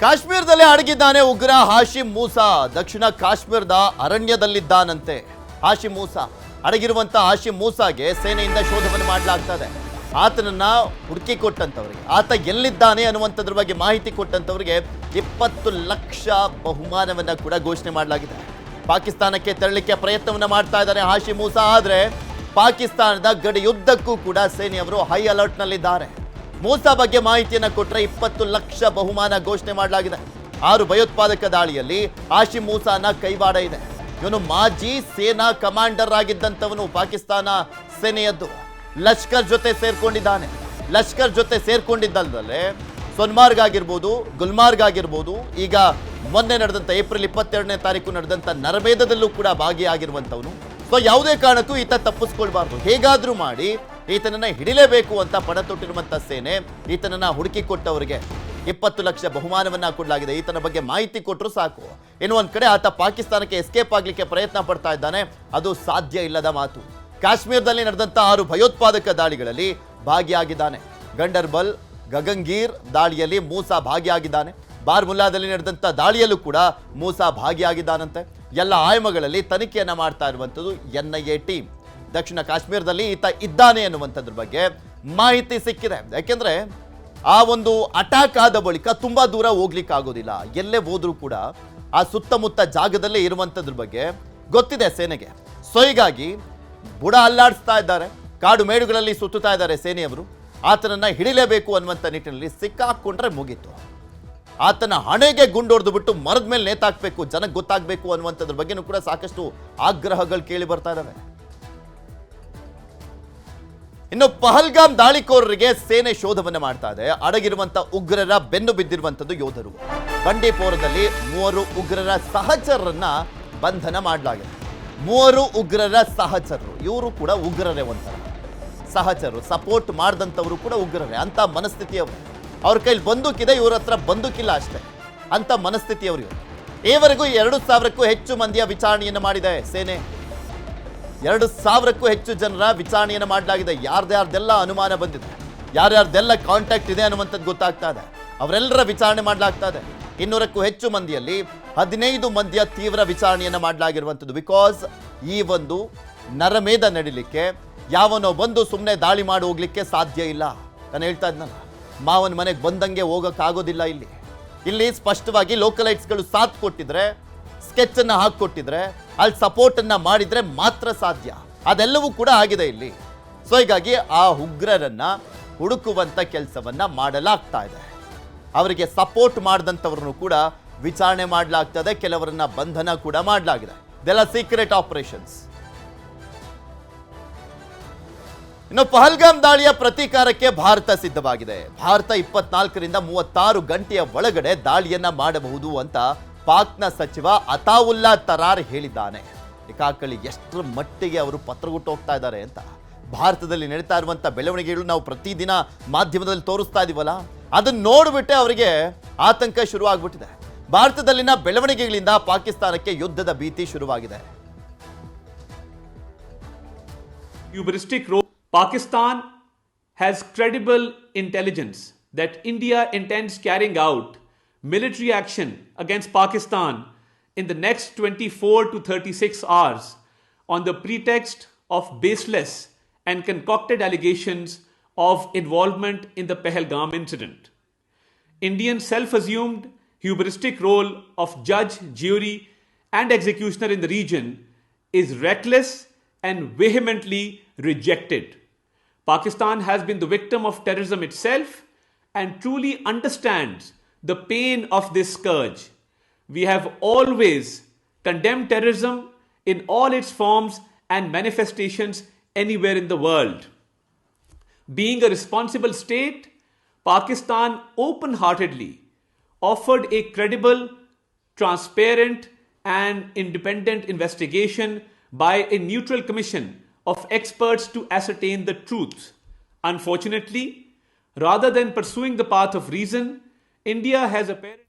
ಕಾಶ್ಮೀರದಲ್ಲಿ ಅಡಗಿದ್ದಾನೆ ಉಗ್ರ ಹಾಶಿಮ್ ಮೂಸಾ. ದಕ್ಷಿಣ ಕಾಶ್ಮೀರದ ಅರಣ್ಯದಲ್ಲಿದ್ದಾನಂತೆ ಹಾಶಿಮ್ ಮೂಸಾ. ಅಡಗಿರುವಂತ ಹಾಶಿಮ್ ಮೂಸಾಗೆ ಸೇನೆಯಿಂದ ಶೋಧವನ್ನು ಮಾಡಲಾಗ್ತದೆ. ಆತನನ್ನ ಹುಡುಕಿ ಕೊಟ್ಟಂತವರಿಗೆ, ಆತ ಎಲ್ಲಿದ್ದಾನೆ ಅನ್ನುವಂಥದ್ರ ಬಗ್ಗೆ ಮಾಹಿತಿ ಕೊಟ್ಟಂತವರಿಗೆ 20 ಲಕ್ಷ ಬಹುಮಾನವನ್ನ ಕೂಡ ಘೋಷಣೆ ಮಾಡಲಾಗಿದೆ. ಪಾಕಿಸ್ತಾನಕ್ಕೆ ತೆರಳಿಕ್ಕೆ ಪ್ರಯತ್ನವನ್ನ ಮಾಡ್ತಾ ಇದ್ದಾರೆ ಹಾಶಿಮ್ ಮೂಸಾ. ಆದ್ರೆ ಪಾಕಿಸ್ತಾನದ ಗಡಿಯುದ್ದಕ್ಕೂ ಕೂಡ ಸೇನೆಯವರು ಹೈ ಅಲರ್ಟ್ ನಲ್ಲಿದ್ದಾರೆ. ಮೂಸಾ ಬಗ್ಗೆ ಮಾಹಿತಿಯನ್ನ ಕೊಟ್ಟರೆ 20 ಲಕ್ಷ ಬಹುಮಾನ ಘೋಷಣೆ ಮಾಡಲಾಗಿದೆ. 6 ಭಯೋತ್ಪಾದಕ ದಾಳಿಯಲ್ಲಿ ಹಾಶಿಮ್ ಮೂಸಾನ ಕೈವಾಡ ಇದೆ. ಇವನು ಮಾಜಿ ಸೇನಾ ಕಮಾಂಡರ್ ಆಗಿದ್ದಂಥವನು. ಪಾಕಿಸ್ತಾನ ಸೇನೆಯದ್ದು ಲಷ್ಕರ್ ಜೊತೆ ಸೇರ್ಕೊಂಡಿದ್ದಾನೆ. ಲಷ್ಕರ್ ಜೊತೆ ಸೇರ್ಕೊಂಡಿದ್ದಲ್ಲದೆ ಸೊನ್ಮಾರ್ಗ್ ಆಗಿರ್ಬೋದು, ಗುಲ್ಮಾರ್ಗ್ ಆಗಿರ್ಬೋದು, ಈಗ ಮೊನ್ನೆ ನಡೆದಂಥ ಏಪ್ರಿಲ್ 22ನೇ ತಾರೀಕು ನಡೆದಂಥ ನರಮೇಧದಲ್ಲೂ ಕೂಡ ಭಾಗಿಯಾಗಿರುವಂಥವನು. ಸೊ ಯಾವುದೇ ಕಾರಣಕ್ಕೂ ಈತ ತಪ್ಪಿಸ್ಕೊಳ್ಬಾರ್ದು. ಹೇಗಾದ್ರೂ ಮಾಡಿ ಈತನನ್ನ ಹಿಡಿಲೇಬೇಕು ಅಂತ ಪಣ ತೊಟ್ಟಿರುವಂತ ಸೇನೆ ಈತನನ್ನ ಹುಡುಕಿ ಕೊಟ್ಟವರಿಗೆ 20 ಲಕ್ಷ ಬಹುಮಾನವನ್ನ ಕೊಡಲಾಗಿದೆ. ಈತನ ಬಗ್ಗೆ ಮಾಹಿತಿ ಕೊಟ್ಟರು ಸಾಕು. ಇನ್ನು ಒಂದ್ ಕಡೆ ಆತ ಪಾಕಿಸ್ತಾನಕ್ಕೆ ಎಸ್ಕೇಪ್ ಆಗ್ಲಿಕ್ಕೆ ಪ್ರಯತ್ನ ಪಡ್ತಾ ಇದ್ದಾನೆ. ಅದು ಸಾಧ್ಯ ಇಲ್ಲದ ಮಾತು. ಕಾಶ್ಮೀರದಲ್ಲಿ ನಡೆದಂತ 6 ಭಯೋತ್ಪಾದಕ ದಾಳಿಗಳಲ್ಲಿ ಭಾಗಿಯಾಗಿದ್ದಾನೆ. ಗಂಡರ್ಬಲ್, ಗಗನ್ಗೀರ್ ದಾಳಿಯಲ್ಲಿ ಮೂಸಾ ಭಾಗಿಯಾಗಿದ್ದಾನೆ. ಬಾರ್ಮುಲ್ಲಾದಲ್ಲಿ ನಡೆದಂತ ದಾಳಿಯಲ್ಲೂ ಕೂಡ ಮೂಸಾ ಭಾಗಿಯಾಗಿದ್ದಾನಂತೆ. ಎಲ್ಲ ಆಯಾಮಗಳಲ್ಲಿ ತನಿಖೆಯನ್ನ ಮಾಡ್ತಾ ಇರುವಂಥದ್ದು NIA ಟೀಮ್. ದಕ್ಷಿಣ ಕಾಶ್ಮೀರದಲ್ಲಿ ಈತ ಇದ್ದಾನೆ ಅನ್ನುವಂಥದ್ರ ಬಗ್ಗೆ ಮಾಹಿತಿ ಸಿಕ್ಕಿದೆ. ಯಾಕೆಂದ್ರೆ ಆ ಒಂದು ಅಟ್ಯಾಕ್ ಆದ ಬಳಿಕ ತುಂಬಾ ದೂರ ಹೋಗ್ಲಿಕ್ಕೆ ಆಗೋದಿಲ್ಲ. ಎಲ್ಲೇ ಹೋದ್ರೂ ಕೂಡ ಆ ಸುತ್ತಮುತ್ತ ಜಾಗದಲ್ಲೇ ಇರುವಂಥದ್ರ ಬಗ್ಗೆ ಗೊತ್ತಿದೆ ಸೇನೆಗೆ. ಸೊ ಹೀಗಾಗಿ ಬುಡ ಅಲ್ಲಾಡಿಸ್ತಾ ಇದ್ದಾರೆ, ಕಾಡು ಮೇಡುಗಳಲ್ಲಿ ಸುತ್ತುತ್ತಾ ಇದ್ದಾರೆ ಸೇನೆಯವರು. ಆತನನ್ನ ಹಿಡಿಲೇಬೇಕು ಅನ್ನುವಂಥ ನಿಟ್ಟಿನಲ್ಲಿ ಸಿಕ್ಕಾಕೊಂಡ್ರೆ ಮುಗೀತು. ಆತನ ಹಣೆಗೆ ಗುಂಡೊಡೆದು ಬಿಟ್ಟು ಮರದ ಮೇಲೆ ನೇತಾಕ್ಬೇಕು, ಜನಕ್ಕೆ ಗೊತ್ತಾಗಬೇಕು ಅನ್ನುವಂಥದ್ರ ಬಗ್ಗೆನೂ ಕೂಡ ಸಾಕಷ್ಟು ಆಗ್ರಹಗಳು ಕೇಳಿ ಬರ್ತಾ ಇದ್ದಾವೆ. ಇನ್ನು ಪಹಲ್ಗಾಮ್ ದಾಳಿಕೋರರಿಗೆ ಸೇನೆ ಶೋಧವನ್ನು ಮಾಡ್ತಾ ಇದೆ. ಅಡಗಿರುವಂತ ಉಗ್ರರ ಬೆನ್ನು ಬಿದ್ದಿರುವಂತದ್ದು ಯೋಧರು. ಬಂಡೀಪೋರದಲ್ಲಿ 3 ಉಗ್ರರ ಸಹಚರರನ್ನ ಬಂಧನ ಮಾಡಲಾಗಿದೆ. 3 ಉಗ್ರರ ಸಹಚರರು, ಇವರು ಕೂಡ ಉಗ್ರರೇ, ಒಂಥರ ಸಹಚರರು, ಸಪೋರ್ಟ್ ಮಾಡಿದಂಥವರು ಕೂಡ ಉಗ್ರರೇ. ಅಂತ ಮನಸ್ಥಿತಿಯವರು. ಅವ್ರ ಕೈಲಿ ಬಂದೂಕಿದೆ, ಇವ್ರ ಹತ್ರ ಬಂದೂಕಿಲ್ಲ ಅಷ್ಟೇ. ಅಂತ ಮನಸ್ಥಿತಿಯವರು. ಈವರೆಗೂ 2,000ಕ್ಕೂ ಹೆಚ್ಚು ಮಂದಿಯ ವಿಚಾರಣೆಯನ್ನು ಮಾಡಿದೆ ಸೇನೆ. 2,000ಕ್ಕೂ ಹೆಚ್ಚು ಜನರ ವಿಚಾರಣೆಯನ್ನು ಮಾಡಲಾಗಿದೆ. ಯಾರ್ದೆಲ್ಲ ಅನುಮಾನ ಬಂದಿದೆ, ಯಾರ್ಯಾರ್ದೆಲ್ಲ ಕಾಂಟ್ಯಾಕ್ಟ್ ಇದೆ ಅನ್ನುವಂಥದ್ದು ಗೊತ್ತಾಗ್ತಾ ಇದೆ. ಅವರೆಲ್ಲರ ವಿಚಾರಣೆ ಮಾಡಲಾಗ್ತಾ ಇದೆ. 200ಕ್ಕೂ ಹೆಚ್ಚು ಮಂದಿಯಲ್ಲಿ 15 ಮಂದಿಯ ತೀವ್ರ ವಿಚಾರಣೆಯನ್ನು ಮಾಡಲಾಗಿರುವಂಥದ್ದು. ಬಿಕಾಸ್ ಈ ಒಂದು ನರಮೇಧ ನಡಿಲಿಕ್ಕೆ ಯಾವನೋ ಬಂದು ಸುಮ್ಮನೆ ದಾಳಿ ಮಾಡಿ ಹೋಗ್ಲಿಕ್ಕೆ ಸಾಧ್ಯ ಇಲ್ಲ. ನಾನು ಹೇಳ್ತಾ ಇದ್ನಲ್ಲ, ಮಾವನ ಮನೆಗೆ ಬಂದಂಗೆ ಹೋಗೋಕ್ಕಾಗೋದಿಲ್ಲ. ಇಲ್ಲಿ ಸ್ಪಷ್ಟವಾಗಿ ಲೋಕಲೈಟ್ಸ್ಗಳು ಸಾಥ್ ಕೊಟ್ಟಿದ್ರೆ, ಸ್ಕೆಚ್ ಅನ್ನ ಹಾಕಿಕೊಟ್ಟಿದ್ರೆ, ಅಲ್ಲಿ ಸಪೋರ್ಟ್ ಅನ್ನ ಮಾಡಿದ್ರೆ ಮಾತ್ರ ಸಾಧ್ಯ. ಅದೆಲ್ಲವೂ ಕೂಡ ಆಗಿದೆ ಇಲ್ಲಿ. ಸೊ ಹೀಗಾಗಿ ಆ ಉಗ್ರರನ್ನ ಹುಡುಕುವಂತ ಕೆಲಸವನ್ನ ಮಾಡಲಾಗ್ತಾ ಇದೆ. ಅವರಿಗೆ ಸಪೋರ್ಟ್ ಮಾಡಿದಂಥವ್ರನ್ನು ಕೂಡ ವಿಚಾರಣೆ ಮಾಡಲಾಗ್ತದೆ. ಕೆಲವರನ್ನ ಬಂಧನ ಕೂಡ ಮಾಡಲಾಗಿದೆ. ಇದೆಲ್ಲ ಸೀಕ್ರೆಟ್ ಆಪರೇಷನ್ಸ್. ಇನ್ನು ಪಹಲ್ಗಾಮ್ ದಾಳಿಯ ಪ್ರತೀಕಾರಕ್ಕೆ ಭಾರತ ಸಿದ್ಧವಾಗಿದೆ. ಭಾರತ 24ರಿಂದ 36 ಗಂಟೆಯ ಒಳಗಡೆ ದಾಳಿಯನ್ನ ಮಾಡಬಹುದು ಅಂತ ಪಾಕ್ನ ಸಚಿವ ಅತಾವುಲ್ಲಾ ತರಾರ್ ಹೇಳಿದ್ದಾನೆ. ಕಾಕಳಿ ಎಷ್ಟರ ಮಟ್ಟಿಗೆ ಅವರು ಪತ್ರಗುಟ್ಟು ಹೋಗ್ತಾ ಇದ್ದಾರೆ ಅಂತ. ಭಾರತದಲ್ಲಿ ನಡೀತಾ ಇರುವಂಥ ಬೆಳವಣಿಗೆಗಳು ನಾವು ಪ್ರತಿದಿನ ಮಾಧ್ಯಮದಲ್ಲಿ ತೋರಿಸ್ತಾ ಇದೀವಲ್ಲ, ಅದನ್ನ ನೋಡಿಬಿಟ್ಟೆ ಅವರಿಗೆ ಆತಂಕ ಶುರುವಾಗ್ಬಿಟ್ಟಿದೆ. ಭಾರತದಲ್ಲಿನ ಬೆಳವಣಿಗೆಗಳಿಂದ ಪಾಕಿಸ್ತಾನಕ್ಕೆ ಯುದ್ಧದ ಭೀತಿ ಶುರುವಾಗಿದೆ. Pakistan has credible intelligence that India intends carrying out military action against Pakistan in the next 24 to 36 hours on the pretext of baseless and concocted allegations of involvement in the Pahalgam incident. Indian self-assumed hubristic role of judge, jury, and executioner in the region is reckless and vehemently rejected. Pakistan has been the victim of terrorism itself and truly understands the pain of this scourge. We have always condemned terrorism in all its forms and manifestations anywhere in the world. Being a responsible state, Pakistan open-heartedly offered a credible, transparent, and independent investigation by a neutral commission of experts to ascertain the truth. Unfortunately, rather than pursuing the path of reason, India has apparently